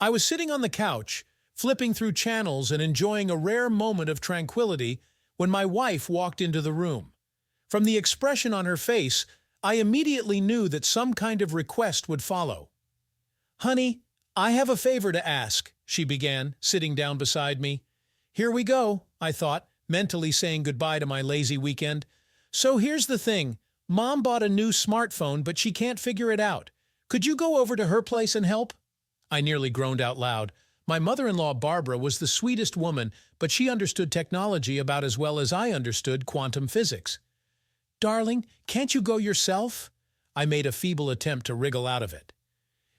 I was sitting on the couch, flipping through channels and enjoying a rare moment of tranquility when my wife walked into the room. From the expression on her face, I immediately knew that some kind of request would follow. "Honey, I have a favor to ask," she began, sitting down beside me. "Here we go," I thought, mentally saying goodbye to my lazy weekend. "So here's the thing. Mom bought a new smartphone, but she can't figure it out. Could you go over to her place and help?" I nearly groaned out loud. My mother-in-law, Barbara, was the sweetest woman, but she understood technology about as well as I understood quantum physics. "Darling, can't you go yourself?" I made a feeble attempt to wriggle out of it.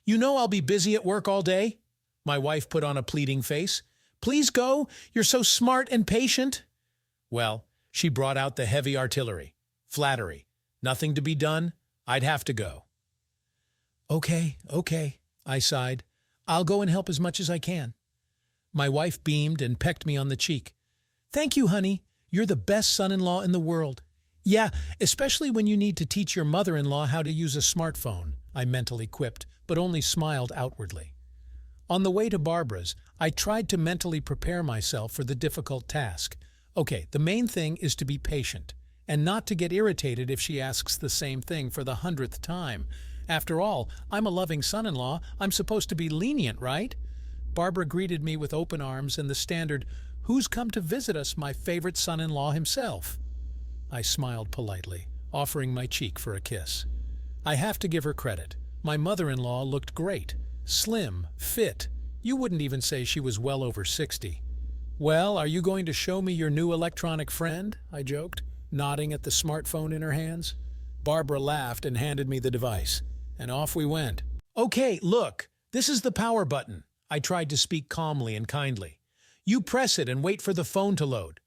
"You know I'll be busy at work all day." My wife put on a pleading face. "Please go. You're so smart and patient." Well, she brought out the heavy artillery. Flattery. Nothing to be done. I'd have to go. Okay, I sighed. "I'll go and help as much as I can." My wife beamed and pecked me on the cheek. "Thank you, honey. You're the best son-in-law in the world." "Yeah, especially when you need to teach your mother-in-law how to use a smartphone," I mentally quipped, but only smiled outwardly. On the way to Barbara's, I tried to mentally prepare myself for the difficult task. Okay, the main thing is to be patient, and not to get irritated if she asks the same thing for the 100th time. After all, I'm a loving son-in-law. I'm supposed to be lenient, right? Barbara greeted me with open arms and the standard, "Who's come to visit us, my favorite son-in-law himself?" I smiled politely, offering my cheek for a kiss. I have to give her credit. My mother-in-law looked great. Slim, fit. You wouldn't even say she was well over 60. "Well, are you going to show me your new electronic friend?" I joked, nodding at the smartphone in her hands. Barbara laughed and handed me the device, and off we went. "Okay, look, this is the power button." I tried to speak calmly and kindly. "You press it and wait for the phone to load."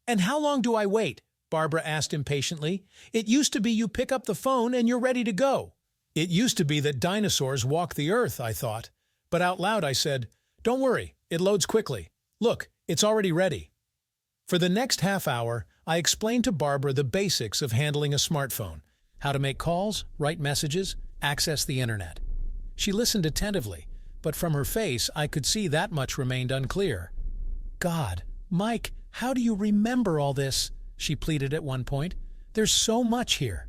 "And how long do I wait?" Barbara asked impatiently. "It used to be you pick up the phone and you're ready to go." It used to be that dinosaurs walk the earth, I thought. But out loud I said, "Don't worry, it loads quickly. Look, it's already ready." For the next half hour, I explained to Barbara the basics of handling a smartphone, how to make calls, write messages, access the internet. She listened attentively, but from her face I could see that much remained unclear. "God, Mike, how do you remember all this?" she pleaded at one point. "There's so much here."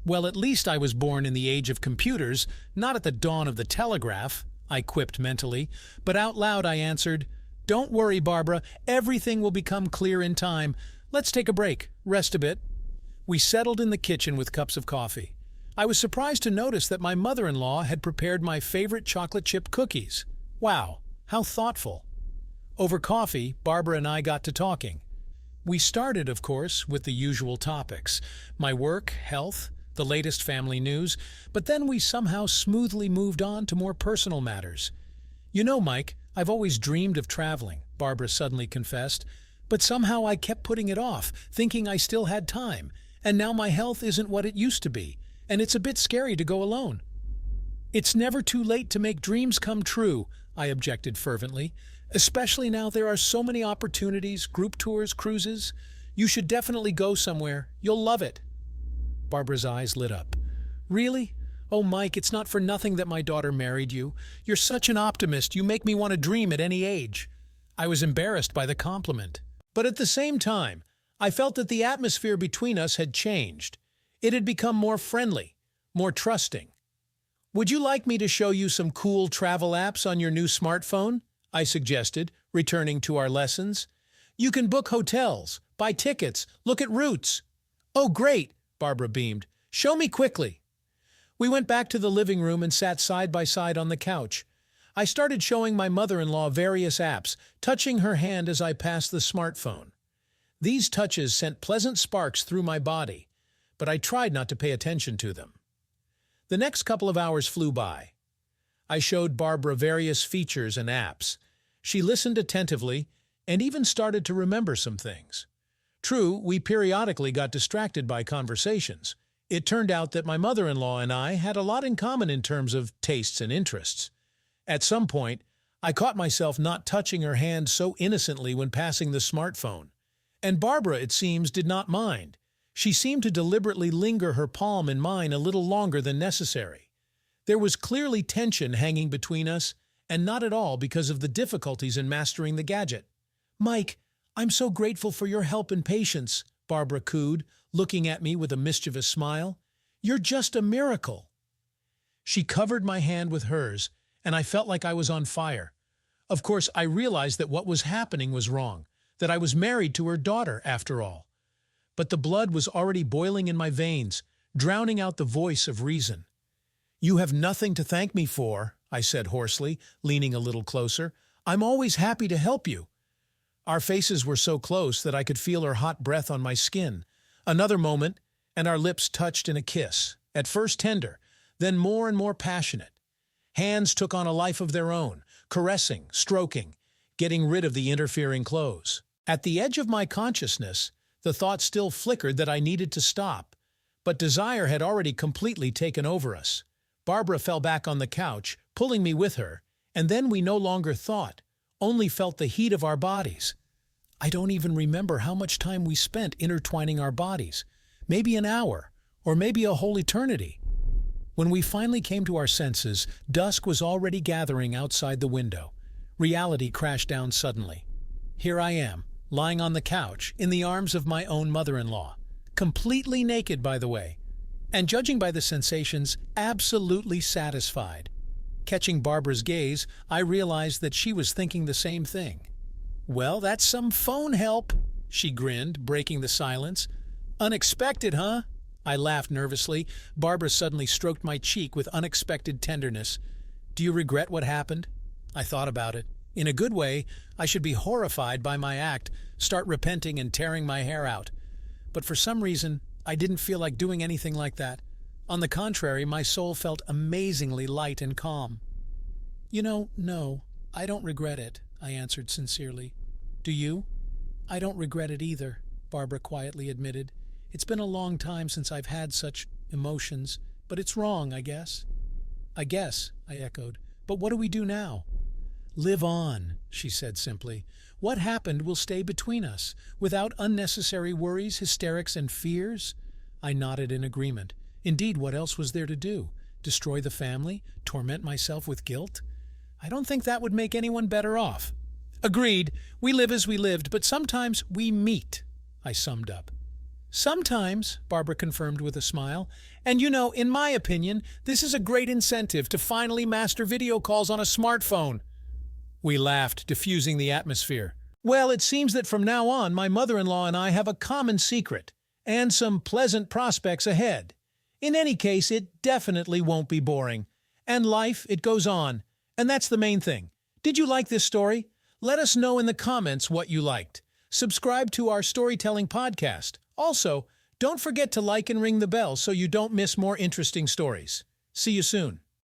"Well, at least I was born in the age of computers, not at the dawn of the telegraph," I quipped mentally, but out loud I answered, "Don't worry, Barbara, everything will become clear in time. Let's take a break, rest a bit." We settled in the kitchen with cups of coffee. I was surprised to notice that my mother-in-law had prepared my favorite chocolate chip cookies. Wow, how thoughtful. Over coffee, Barbara and I got to talking. We started, of course, with the usual topics: my work, health, the latest family news, but then we somehow smoothly moved on to more personal matters. "You know, Mike, I've always dreamed of traveling," Barbara suddenly confessed, "but somehow I kept putting it off, thinking I still had time, and now my health isn't what it used to be, and it's a bit scary to go alone." "It's never too late to make dreams come true," I objected fervently, "especially now there are so many opportunities, group tours, cruises. You should definitely go somewhere. You'll love it." Barbara's eyes lit up. "Really? Oh, Mike, it's not for nothing that my daughter married you. You're such an optimist. You make me want to dream at any age." I was embarrassed by the compliment. But at the same time, I felt that the atmosphere between us had changed. It had become more friendly, more trusting. "Would you like me to show you some cool travel apps on your new smartphone?" I suggested, returning to our lessons. "You can book hotels, buy tickets, look at routes." "Oh, great," Barbara beamed. "Show me quickly." We went back to the living room and sat side by side on the couch. I started showing my mother-in-law various apps, touching her hand as I passed the smartphone. These touches sent pleasant sparks through my body, but I tried not to pay attention to them. The next couple of hours flew by. I showed Barbara various features and apps. She listened attentively and even started to remember some things. True, we periodically got distracted by conversations. It turned out that my mother-in-law and I had a lot in common in terms of tastes and interests. At some point, I caught myself not touching her hand so innocently when passing the smartphone. And Barbara, it seems, did not mind. She seemed to deliberately linger her palm in mine a little longer than necessary. There was clearly tension hanging between us, and not at all because of the difficulties in mastering the gadget. "Mike, I'm so grateful for your help and patience," Barbara cooed, looking at me with a mischievous smile. "You're just a miracle." She covered my hand with hers, and I felt like I was on fire. Of course, I realized that what was happening was wrong, that I was married to her daughter, after all. But the blood was already boiling in my veins, drowning out the voice of reason. "You have nothing to thank me for," I said hoarsely, leaning a little closer. "I'm always happy to help you." Our faces were so close that I could feel her hot breath on my skin. Another moment, and our lips touched in a kiss, at first tender, then more and more passionate. Hands took on a life of their own, caressing, stroking, getting rid of the interfering clothes. At the edge of my consciousness, the thought still flickered that I needed to stop, but desire had already completely taken over us. Barbara fell back on the couch, pulling me with her, and then we no longer thought, only felt the heat of our bodies. I don't even remember how much time we spent intertwining our bodies. Maybe an hour, or maybe a whole eternity. When we finally came to our senses, dusk was already gathering outside the window. Reality crashed down suddenly. Here I am, lying on the couch, in the arms of my own mother-in-law. Completely naked, by the way. And judging by the sensations, absolutely satisfied. Catching Barbara's gaze, I realized that she was thinking the same thing. "Well, that's some phone help," she grinned, breaking the silence. "Unexpected, huh?" I laughed nervously. Barbara suddenly stroked my cheek with unexpected tenderness. "Do you regret what happened?" I thought about it. In a good way, I should be horrified by my act, start repenting and tearing my hair out. But for some reason, I didn't feel like doing anything like that. On the contrary, my soul felt amazingly light and calm. No, I don't regret it," I answered sincerely. "Do you?" "I don't regret it either," Barbara quietly admitted. "It's been a long time since I've had such emotions, but it's wrong, I guess." "I guess," I echoed. "But what do we do now?" "Live on," she said simply. "What happened will stay between us, without unnecessary worries, hysterics, and fears." I nodded in agreement. Indeed, what else was there to do? Destroy the family? Torment myself with guilt? I don't think that would make anyone better off. "Agreed. We live as we lived, but sometimes we meet," I summed up. "Sometimes," Barbara confirmed with a smile. "And in my opinion, this is a great incentive to finally master video calls on a smartphone." We laughed, diffusing the atmosphere. "Well, it seems that from now on, my mother-in-law and I have a common secret, and some pleasant prospects ahead. In any case, it definitely won't be boring. And life, it goes on. And that's the main thing. Did you like this story? Let us know in the comments what you liked. Subscribe to our storytelling podcast. Also, don't forget to like and ring the bell so you don't miss more interesting stories. See you soon.